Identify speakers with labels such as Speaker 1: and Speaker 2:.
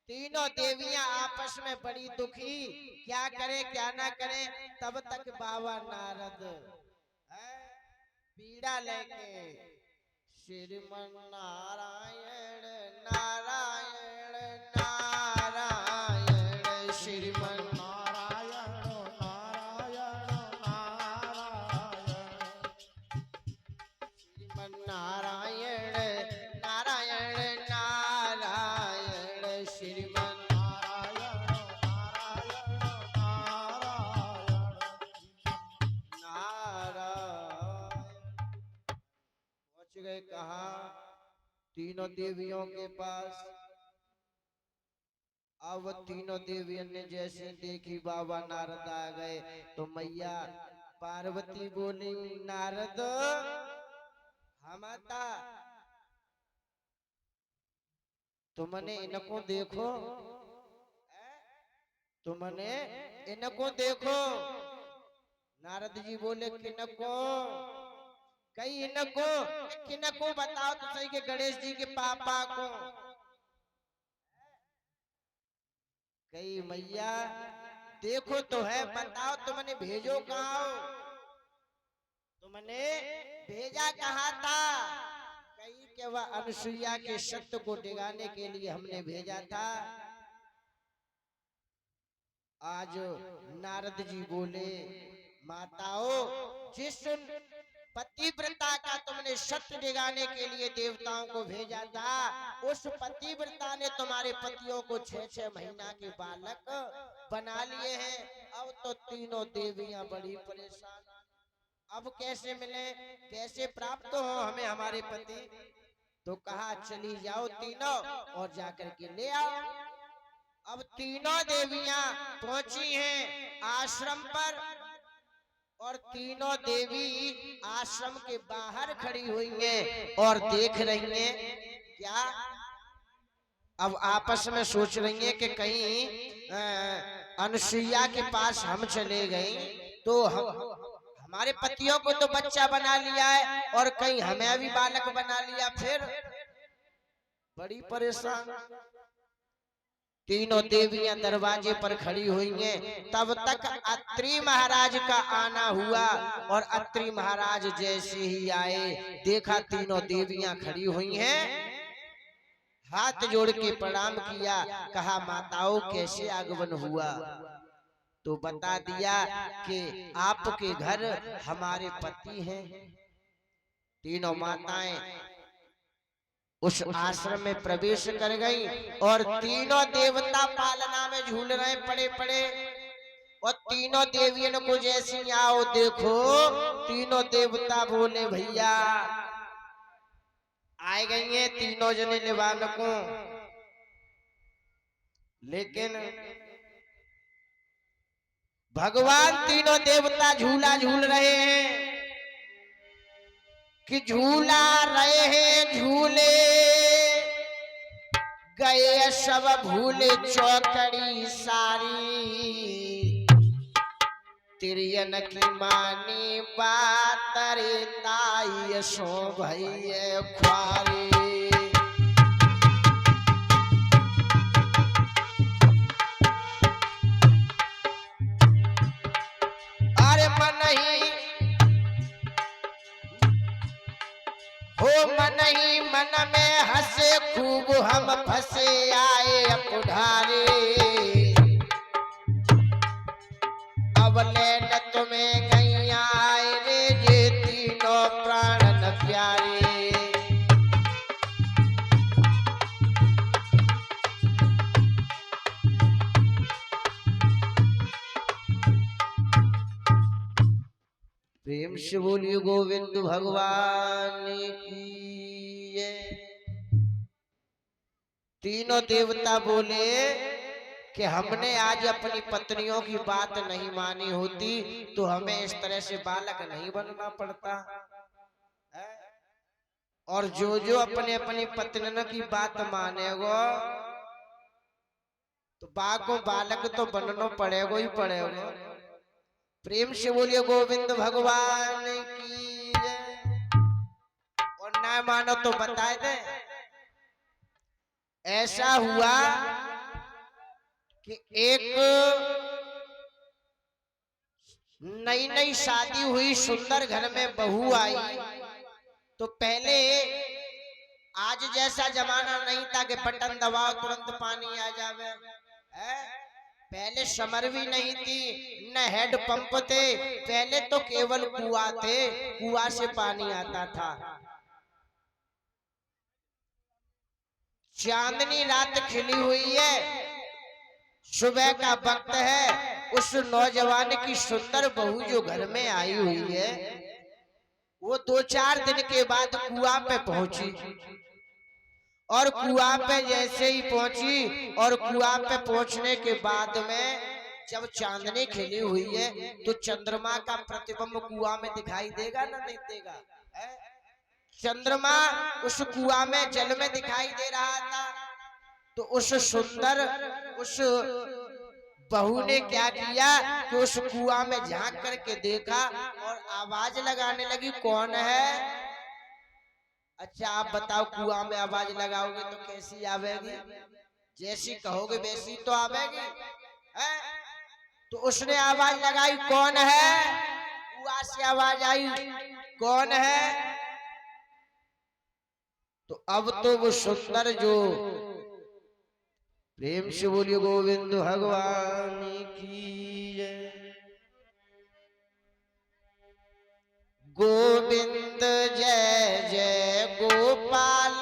Speaker 1: तीनों देवियां आपस में बड़ी दुखी, क्या करे क्या ना करे। तब तक बाबा नारद पीड़ा लेके श्रीमन नारायण नारायण नारायण श्रीमन
Speaker 2: नारायण नारायण नारायण
Speaker 1: श्रीमन नारायण नारायण नारायण श्रीमन
Speaker 2: नारायण नारायण नारायण
Speaker 1: नारायण। पहुंच गए कहा? तीनों देवियों के पास। अब तीनों देवियों ने जैसे देखी बाबा नारद आ गए तो मैया पार्वती बोली, नारद हमता तुमने इनको देखो, तुमने इनको देखो। नारद जी बोले, किनको? कई इनको, किनको बताओ तो सही के गणेश जी के पापा को। कई मैया देखो तो है, बताओ तुमने भेजो कहाँ हो? तुमने भेजा कहाँ था? कई के वह अनुसुईया के सत्य को डिगाने के लिए हमने भेजा था। आज नारद जी बोले, माताओं जिस पतिव्रता का तुमने सत्य डिगाने के लिए देवताओं को भेजा था, उस पतिव्रता ने तुम्हारे पतियों को 6-6 महीना के बालक बना लिए हैं। अब तो तीनों देवियां बड़ी परेशान, अब कैसे मिले, कैसे प्राप्त हो हमें हमारे पति? तो कहा चली जाओ तीनों और जाकर के ले आओ। अब तीनों देवियां पहुंची हैं आश्रम पर और तीनों देवी आश्रम के बाहर खड़ी हुई हैं और देख रही हैं क्या? अब आपस में सोच रही हैं कि कहीं अनुसुईया के पास हम चले गए तो हमारे पतियों को तो बच्चा बना लिया है और कहीं हमें भी बालक बना लिया, फिर बड़ी परेशान। तीनों देवियां दरवाजे पर खड़ी हुई हैं। तब तक अत्रि महाराज का आना हुआ और अत्रि महाराज जैसे ही आए देखा तीनों देवियां खड़ी हुई हैं, हाथ जोड़ के प्रणाम किया, कहा माताओं कैसे आगमन हुआ? तो बता दिया कि आपके घर हमारे पति हैं। तीनों माताएं उस आश्रम में प्रवेश कर गई और तीनों देवता पालना में झूल रहे पड़े पड़े। और तीनों देवियों को जैसी आओ देखो, तीनों देवता बोले भैया आए गई हैं तीनों जने निवान को। लेकिन भगवान तीनों देवता झूला झूल रहे हैं कि झूला रहे हैं झूले गए सब भूले चौकड़ी सारी, तिरियन की मानी बात रे ताई सो भैये ख्वारी। अरे मन ही हो, मन ही मन में हंसे खूब हम फंसे आए अपधारे। अब लेन तुम्हें गई आए रे ये तीनों प्राणन प्यारे। प्रेम से बोलिए गोविंद भगवान की। तीनों देवता बोले कि हमने आज अपनी पत्नियों की बात नहीं मानी होती तो हमें इस तरह से बालक नहीं बनना पड़ता। और जो जो अपने अपनी पत्नियों की बात मानेगो तो बाको बालक तो बनना पड़ेगा ही पड़ेगा। प्रेम से बोलिए गोविंद भगवान की जय। और ना मानो तो बताए दे। ऐसा हुआ कि एक नई नई शादी हुई सुंदर घर में बहू आई, तो पहले आज जैसा जमाना नहीं था कि बटन दबाओ तुरंत पानी आ जावे, पहले समर भी नहीं थी, न हेड पंप थे, पहले तो केवल कुआं थे, कुआं से पानी आता था। चांदनी रात खिली हुई है, सुबह का वक्त है, उस नौजवान की सुंदर बहू जो घर में आई हुई है, वो 2-4 दिन के बाद कुआं पे पहुंची, और कुआं पे जैसे ही पहुंची और कुआं पे पहुंचने के बाद में जब चांदनी खिली हुई है तो चंद्रमा का प्रतिबिंब कुआं में दिखाई देगा ना, नहीं देगा? चंद्रमा उस कुआं में जल में दिखाई दे रहा था। तो उस सुंदर उस बहू ने क्या किया कि उस कुआं में झांक करके देखा और आवाज लगाने लगी, कौन है? अच्छा आप बताओ, कुआं में आवाज लगाओगे तो कैसी आवेगी? जैसी कहोगे वैसी तो आवेगी, है? तो उसने आवाज लगाई, कौन है? कुआं से आवाज आई, कौन है? तो अब तो वो सुंदर जो, प्रेम से बोलिए गोविंद भगवान की जय। गोविंद जय जय गोपाल